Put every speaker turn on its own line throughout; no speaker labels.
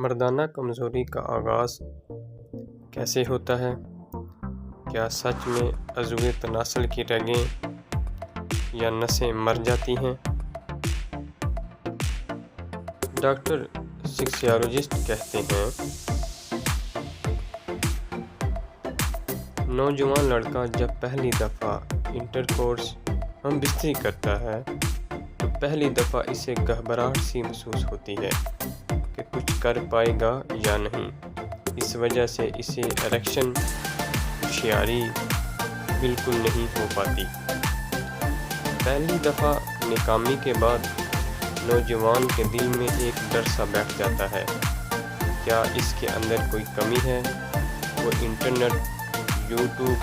مردانہ کمزوری کا آغاز کیسے ہوتا ہے؟ کیا سچ میں عضوِ تناسل کی رگیں یا نسیں مر جاتی ہیں؟ ڈاکٹر سیکسیالوجسٹ کہتے ہیں، نوجوان لڑکا جب پہلی دفعہ انٹرکورس ہم بستری کرتا ہے تو پہلی دفعہ اسے گھبراہٹ سی محسوس ہوتی ہے کہ کچھ کر پائے گا یا نہیں۔ اس وجہ سے اسے اریکشن ہوشیاری بالکل نہیں ہو پاتی۔ پہلی دفعہ ناکامی کے بعد نوجوان کے دل میں ایک ڈر سا بیٹھ جاتا ہے، کیا اس کے اندر کوئی کمی ہے؟ وہ انٹرنیٹ، یوٹیوب،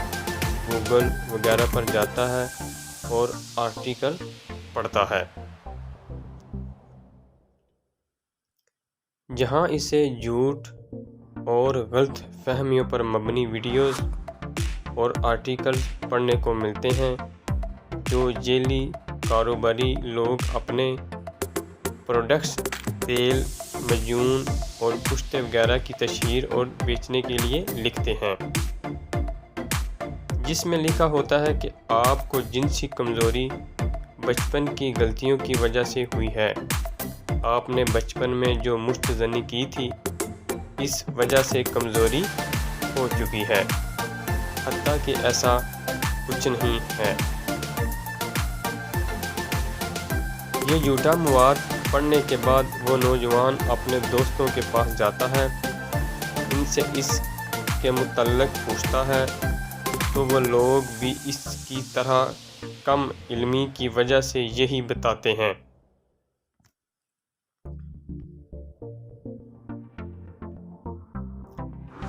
گوگل وغیرہ پر جاتا ہے اور آرٹیکل پڑھتا ہے، جہاں اسے جھوٹ اور غلط فہمیوں پر مبنی ویڈیوز اور آرٹیکلز پڑھنے کو ملتے ہیں جو ذیلی کاروباری لوگ اپنے پروڈکٹس، تیل، معجون اور پشتے وغیرہ کی تشہیر اور بیچنے کے لیے لکھتے ہیں، جس میں لکھا ہوتا ہے کہ آپ کو جنسی کمزوری بچپن کی غلطیوں کی وجہ سے ہوئی ہے، آپ نے بچپن میں جو مشت زنی کی تھی اس وجہ سے کمزوری ہو چکی ہے، حتیٰ کہ ایسا کچھ نہیں ہے۔ یہ جھوٹا مواد پڑھنے کے بعد وہ نوجوان اپنے دوستوں کے پاس جاتا ہے، ان سے اس کے متعلق پوچھتا ہے تو وہ لوگ بھی اس کی طرح کم علمی کی وجہ سے یہی بتاتے ہیں۔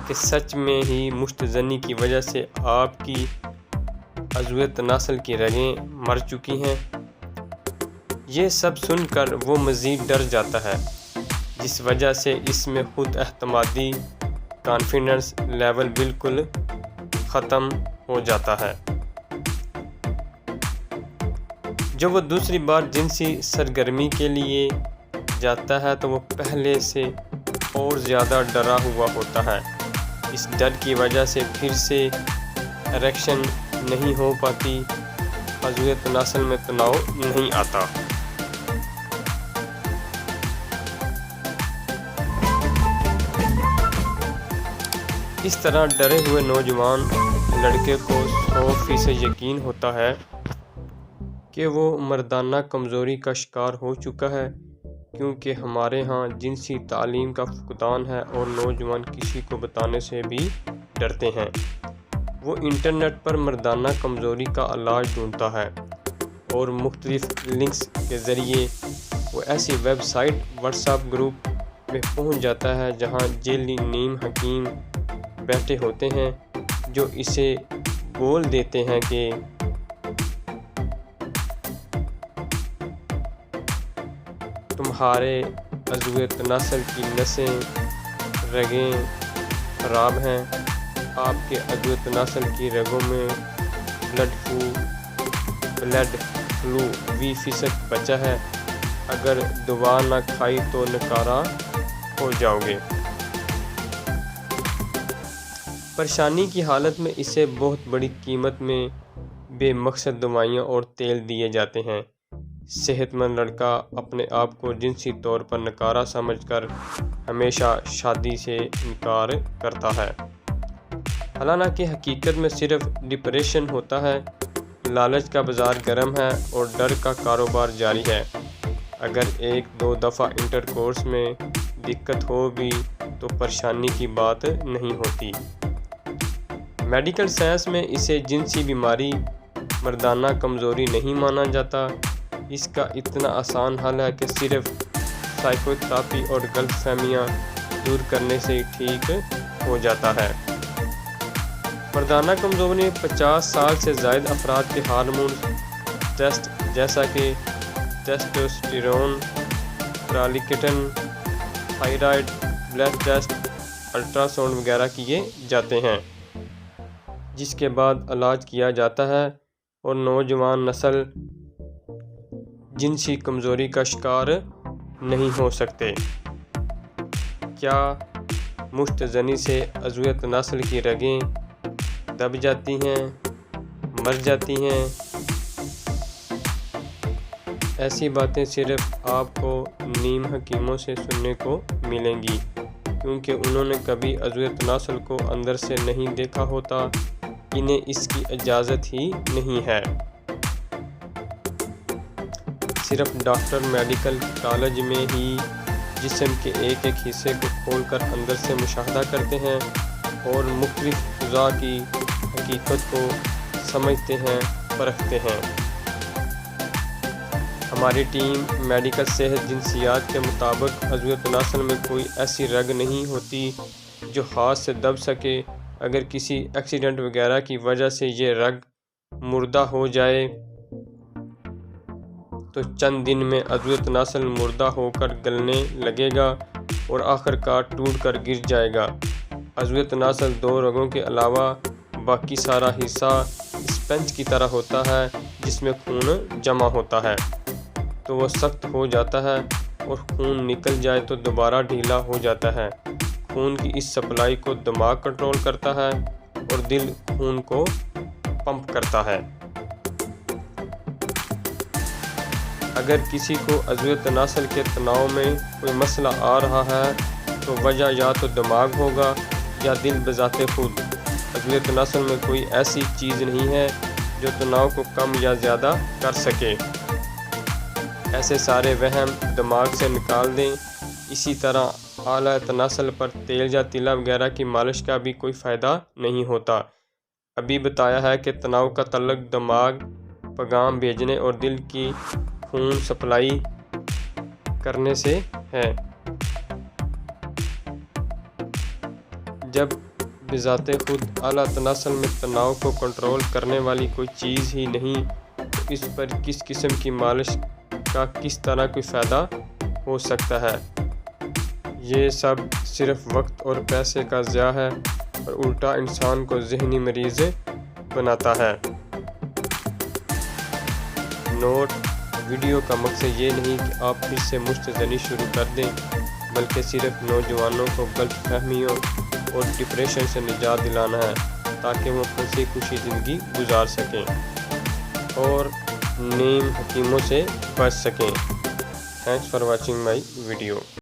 کہ سچ میں ہی مشت زنی کی وجہ سے آپ کی عضوِ تناسل کی رگیں مر چکی ہیں۔ یہ سب سن کر وہ مزید ڈر جاتا ہے، جس وجہ سے اس میں خود اعتمادی، کانفیڈنس لیول بالکل ختم ہو جاتا ہے۔ جب وہ دوسری بار جنسی سرگرمی کے لیے جاتا ہے تو وہ پہلے سے اور زیادہ ڈرا ہوا ہوتا ہے۔ اس ڈر کی وجہ سے پھر سے اریکشن نہیں ہو پاتی، عضوِ تناسل میں تناؤ نہیں آتا۔ اس طرح ڈرے ہوئے نوجوان لڑکے کو 100% یقین ہوتا ہے کہ وہ مردانہ کمزوری کا شکار ہو چکا ہے، کیونکہ ہمارے ہاں جنسی تعلیم کا فقدان ہے اور نوجوان کسی کو بتانے سے بھی ڈرتے ہیں۔ وہ انٹرنیٹ پر مردانہ کمزوری کا علاج ڈھونڈتا ہے اور مختلف لنکس کے ذریعے وہ ایسی website, WhatsApp group میں پہنچ جاتا ہے جہاں ذیلی نیم حکیم بیٹھے ہوتے ہیں جو اسے بول دیتے ہیں کہ تمہارے عضوِ تناسل کی نسیں، رگیں خراب ہیں، آپ کے عضوِ تناسل کی رگوں میں بلڈ فلو 20% بچا ہے، اگر دوا نہ کھائی تو ناکارہ ہو جاؤ گے۔ پریشانی کی حالت میں اسے بہت بڑی قیمت میں بے مقصد دوائیاں اور تیل دیے جاتے ہیں۔ صحت مند لڑکا اپنے آپ کو جنسی طور پر ناکارہ سمجھ کر ہمیشہ شادی سے انکار کرتا ہے، حالانکہ حقیقت میں صرف ڈپریشن ہوتا ہے۔ لالچ کا بازار گرم ہے اور ڈر کا کاروبار جاری ہے۔ اگر 1-2 دفعہ انٹرکورس میں دقت ہو بھی تو پریشانی کی بات نہیں ہوتی۔ میڈیکل سائنس میں اسے جنسی بیماری، مردانہ کمزوری نہیں مانا جاتا۔ اس کا اتنا آسان حل ہے کہ صرف سائیکو تھراپی اور غلط فہمیاں دور کرنے سے ٹھیک ہو جاتا ہے۔ مردانہ کمزوری 50 سال سے زائد افراد کے ہارمون ٹیسٹ جیسا کہ testosterone, prolactin, thyroid, blood test, ultrasound وغیرہ کیے جاتے ہیں، جس کے بعد علاج کیا جاتا ہے اور نوجوان نسل جنسی کمزوری کا شکار نہیں ہو سکتے۔ کیا مشت زنی سے عضویہ تناسل کی رگیں دب جاتی ہیں، مر جاتی ہیں؟ ایسی باتیں صرف آپ کو نیم حکیموں سے سننے کو ملیں گی، کیونکہ انہوں نے کبھی عضویہ تناسل کو اندر سے نہیں دیکھا ہوتا، انہیں اس کی اجازت ہی نہیں ہے۔ صرف ڈاکٹر میڈیکل کالج میں ہی جسم کے ایک ایک حصے کو کھول کر اندر سے مشاہدہ کرتے ہیں اور مختلف اعضاء کی حقیقت کو سمجھتے ہیں، پرکھتے ہیں۔ ہماری ٹیم میڈیکل صحت جنسیات کے مطابق عضویہ تناسل میں کوئی ایسی رگ نہیں ہوتی جو ہاتھ سے دب سکے۔ اگر کسی ایکسیڈنٹ وغیرہ کی وجہ سے یہ رگ مردہ ہو جائے تو چند دن میں عضویہ تناسل مردہ ہو کر گلنے لگے گا اور آخر کار ٹوٹ کر گر جائے گا۔ عضویہ تناسل دو رگوں کے علاوہ باقی سارا حصہ اسپنج کی طرح ہوتا ہے جس میں خون جمع ہوتا ہے تو وہ سخت ہو جاتا ہے اور خون نکل جائے تو دوبارہ ڈھیلا ہو جاتا ہے۔ خون کی اس سپلائی کو دماغ کنٹرول کرتا ہے اور دل خون کو پمپ کرتا ہے۔ اگر کسی کو عضویہ تناسل کے تناؤ میں کوئی مسئلہ آ رہا ہے تو وجہ یا تو دماغ ہوگا یا دل بذات خود۔ عضویہ تناسل میں کوئی ایسی چیز نہیں ہے جو تناؤ کو کم یا زیادہ کر سکے۔ ایسے سارے وہم دماغ سے نکال دیں۔ اسی طرح اعلیٰ تناسل پر تیل یا تیلا وغیرہ کی مالش کا بھی کوئی فائدہ نہیں ہوتا۔ ابھی بتایا ہے کہ تناؤ کا تعلق دماغ پیغام بھیجنے اور دل کی خون سپلائی کرنے سے ہے۔ جب بذات خود اعلیٰ تناسل میں تناؤ کو کنٹرول کرنے والی کوئی چیز ہی نہیں تو اس پر کس قسم کی مالش کا کس طرح کوئی فائدہ ہو سکتا ہے؟ یہ سب صرف وقت اور پیسے کا ضیاع ہے اور الٹا انسان کو ذہنی مریض بناتا ہے۔ نوٹ: ویڈیو کا مقصد یہ نہیں کہ آپ پھر سے مشت زنی شروع کر دیں، بلکہ صرف نوجوانوں کو غلط فہمیوں اور ڈپریشن سے نجات دلانا ہے تاکہ وہ ہنسی خوشی زندگی گزار سکیں اور نیم حکیموں سے بچ سکیں۔ Thanks for watching my video.